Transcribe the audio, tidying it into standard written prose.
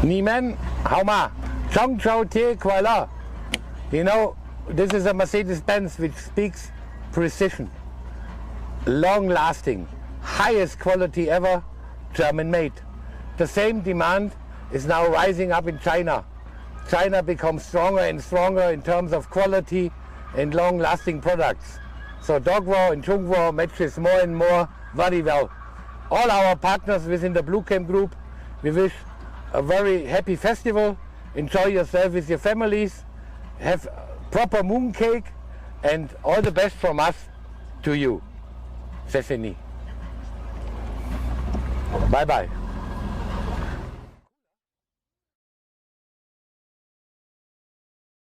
Niemen, Hauma, Guangzhou Te Kuala. You know, this is a Mercedes-Benz which speaks precision, long-lasting, highest quality ever, German-made. The same demand is now rising up in China. China becomes stronger and stronger in terms of quality and long-lasting products. So Dogwall and Chungwall matches more and more very well. All our partners within the bluechem Group, we wish a very happy festival. Enjoy yourself with your families. Have proper mooncake and all the best from us to you. C'est fini. Bye bye.